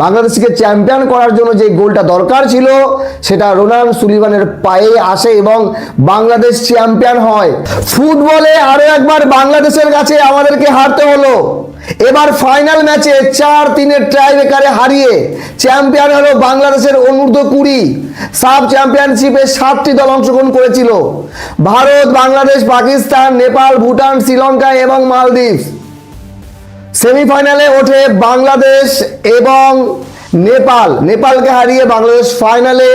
বাংলাদেশকে চ্যাম্পিয়ন করার জন্য যে গোলটা দরকার ছিল সেটা রোনান সুলিভানের পায়ে আসে এবং বাংলাদেশ চ্যাম্পিয়ন হয়। ফুটবলে আরো একবার বাংলাদেশের কাছে আমাদেরকে হারতে হলো। এবার ফাইনাল ম্যাচে 4-3 টাইব্রেকারে হারিয়ে চ্যাম্পিয়ন হলো বাংলাদেশের অনূর্ধ্ব-20। সাব চ্যাম্পিয়নশিপে 7টি দল অংশগ্রহণ করেছিল: ভারত, বাংলাদেশ, পাকিস্তান, নেপাল, ভুটান, শ্রীলঙ্কা এবং মালদ্বীপ। সেমিফাইনালে ওঠে বাংলাদেশ এবং নেপালকে হারিয়ে বাংলাদেশ ফাইনালে।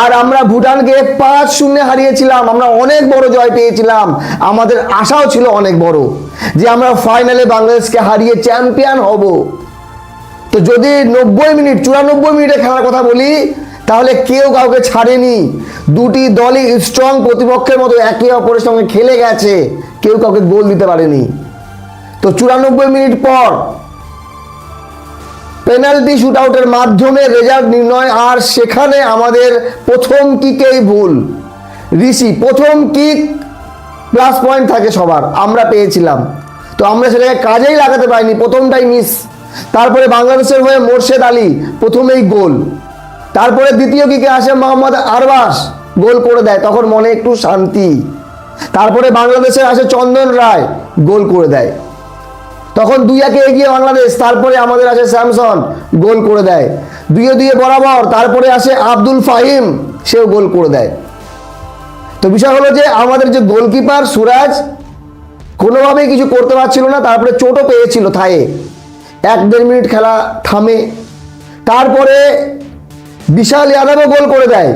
আর আমরা ভুটানকে 5-0 হারিয়েছিলাম। আমরা অনেক বড় জয় পেয়েছিলাম। আমাদের আশাও ছিল অনেক বড় যে আমরা ফাইনালে বাংলাদেশকে হারিয়ে চ্যাম্পিয়ন হব। তো যদি 94 মিনিটে খেলার কথা বলি তাহলে কেউ কাউকে ছাড়েনি। দুটি দলই স্ট্রং প্রতিপক্ষের মতো একে অপরের সঙ্গে খেলে গেছে, কেউ কাউকে গোল দিতে পারেনি। তো 94 মিনিট পর পেনাল্টি শুটআউটের মাধ্যমে রেজাল্ট নির্ণয়। আর সেখানে আমাদের প্রথম কিকেই ভুল। ঋষি প্রথম কিক প্লাস পয়েন্ট থাকে সবার, আমরা পেয়েছিলাম, তো আমরা সেটাকে কাজেই লাগাতে পারিনি, প্রথমটাই মিস। তারপরে বাংলাদেশের হয়ে মোর্শেদ আলী প্রথমেই গোল। তারপরে দ্বিতীয় কিকে আসে মোহাম্মদ আরবাস, গোল করে দেয়, তখন মনে একটু শান্তি। তারপরে বাংলাদেশের আসে চন্দন রায়, গোল করে দেয়, তখন 2-1 এগিয়ে বাংলাদেশ। তারপরে আমাদের আসে স্যামসন, গোল করে দেয় 2-2 বরাবর। তারপরে আসে আব্দুল ফাহিম, সেও গোল করে দেয়। তো বিষয় হলো যে আমাদের যে গোলকিপার সুরাজ কোনোভাবেই কিছু করতে পারছিল না। তারপরে চোটও পেয়েছিল থায়ে, 1-1.5 মিনিট খেলা থামে। তারপরে বিশাল যাদবও গোল করে দেয়।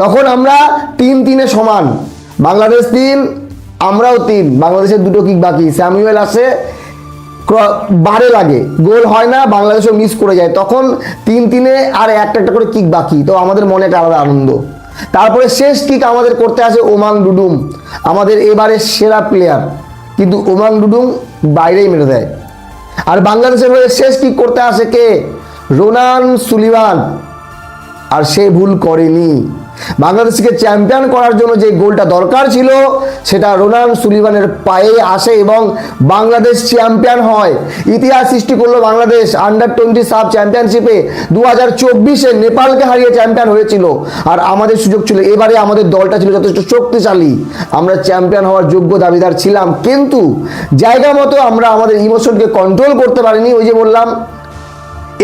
তখন আমরা 3-3 সমান, বাংলাদেশ 3 আমরাও 3। বাংলাদেশের 2টো কিক বাকি, স্যামুয়েল আসে, বারে লাগে, গোল হয় না, বাংলাদেশও মিস করে যায়। তখন 3-3 আর একটা করে কিক বাকি, তো আমাদের মনে একটা আলাদা আনন্দ। তারপরে শেষ কিক আমাদের করতে আসে ওমাং ডুডুম, আমাদের এবারে সেরা প্লেয়ার, কিন্তু ওমাং ডুডুম বাইরেই মেরে দেয়। আর বাংলাদেশের হয়ে শেষ কিক করতে আসে কে? রোনান সুলিভান, আর সে ভুল করেনি। বাংলাদেশকে চ্যাম্পিয়ন করার জন্য যে গোলটা দরকার ছিল সেটা রোনান সুলিভানের পায়ে আসে এবং বাংলাদেশ চ্যাম্পিয়ন হয়। ইতিহাস সৃষ্টি করলো বাংলাদেশ। আন্ডার-20 সাব চ্যাম্পিয়নশিপে 2024-এ নেপালকে হারিয়ে চ্যাম্পিয়ন হয়েছিল। আর আমাদের সুযোগ ছিল, এবারে আমাদের দলটা ছিল যথেষ্ট শক্তিশালী, আমরা চ্যাম্পিয়ন হওয়ার যোগ্য দাবিদার ছিলাম, কিন্তু জায়গা মতো আমরা আমাদের ইমোশনকে কন্ট্রোল করতে পারিনি। ওই যে বললাম,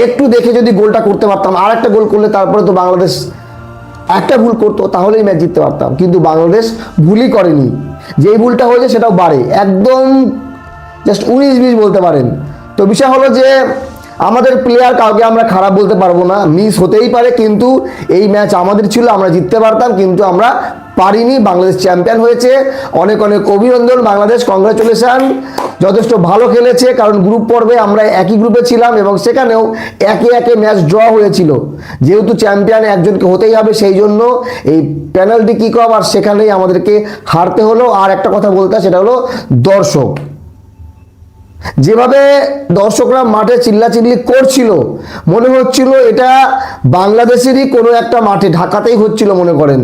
একটু দেখে যদি গোলটা করতে পারতাম, আর একটা গোল করলে তারপরে তো বাংলাদেশ একটা ভুল করতো, তাহলেই ম্যাচ জিততে পারতাম, কিন্তু বাংলাদেশ ভুলই করেনি। যেই ভুলটা হয়েছে সেটাও বারে, একদম জাস্ট 19-20 বলতে পারেন। তো বিষয় হলো যে আমাদের প্লেয়ার কাউকে আমরা খারাপ বলতে পারবো না, মিস হতেই পারে, কিন্তু এই ম্যাচ আমাদের ছিল, আমরা জিততে পারতাম, কিন্তু আমরা পারিনি। বাংলাদেশ চ্যাম্পিয়ন হয়েছে, অনেক অনেক অভিনন্দন বাংলাদেশ, কংগ্রাচুলেশন। যথেষ্ট ভালো খেলেছে, কারণ গ্রুপ পর্বে আমরা একই গ্রুপে ছিলাম এবং সেখানেও 1-1 ম্যাচ ড্র হয়েছিল। যেহেতু চ্যাম্পিয়ন একজনকে হতেই হবে, সেই জন্য এই পেনাল্টি কিক অফ, আর সেখানেই আমাদেরকে হারতে হলো। আর একটা কথা বলতে, সেটা হলো দর্শক। যেভাবে দর্শকরা মাঠে চিল্লাচিল্লি করছিল, মনে হচ্ছিল এটা বাংলাদেশেরই কোনো একটা মাঠে, ঢাকাতেই হচ্ছিল মনে করেন,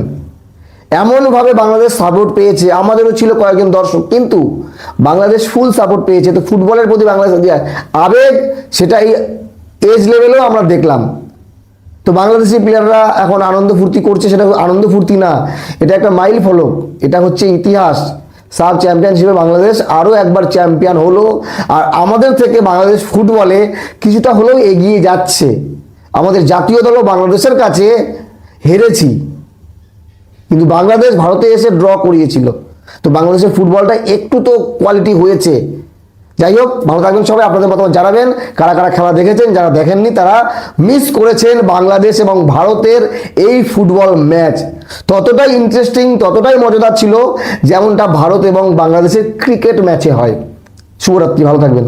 এমনভাবে বাংলাদেশ সাপোর্ট পেয়েছে। আমাদেরও ছিল কয়েকজন দর্শক, কিন্তু বাংলাদেশ ফুল সাপোর্ট পেয়েছে। তো ফুটবলের প্রতি বাংলাদেশের যে আবেগ, সেটা এই এজ লেভেলেও আমরা দেখলাম। তো বাংলাদেশি প্লেয়াররা এখন আনন্দ ফুর্তি করছে, সেটা আনন্দ ফুর্তি না, এটা একটা মাইল ফলক, এটা হচ্ছে ইতিহাস। সাব চ্যাম্পিয়নশিপে বাংলাদেশ আরও একবার চ্যাম্পিয়ন হলো, আর আমাদের থেকে বাংলাদেশ ফুটবলে কিছুটা হলেও এগিয়ে যাচ্ছে। আমাদের জাতীয় দলও বাংলাদেশের কাছে হেরেছি, কিন্তু বাংলাদেশ ভারতে এসে ড্র করিয়েছিল। তো বাংলাদেশের ফুটবলটা একটু তো কোয়ালিটি হয়েছে। যাই হোক, ভালো থাকবেন সবাই। আপনাদের মতামত জানাবেন, কারা কারা খেলা দেখেছেন, যারা দেখেননি তারা মিস করেছেন বাংলাদেশ এবং ভারতের এই ফুটবল ম্যাচ। ততটাই ইন্টারেস্টিং, ততটাই মজাদার ছিল যেমনটা ভারত এবং বাংলাদেশের ক্রিকেট ম্যাচে হয়। শুভরাত্রি, ভালো থাকবেন।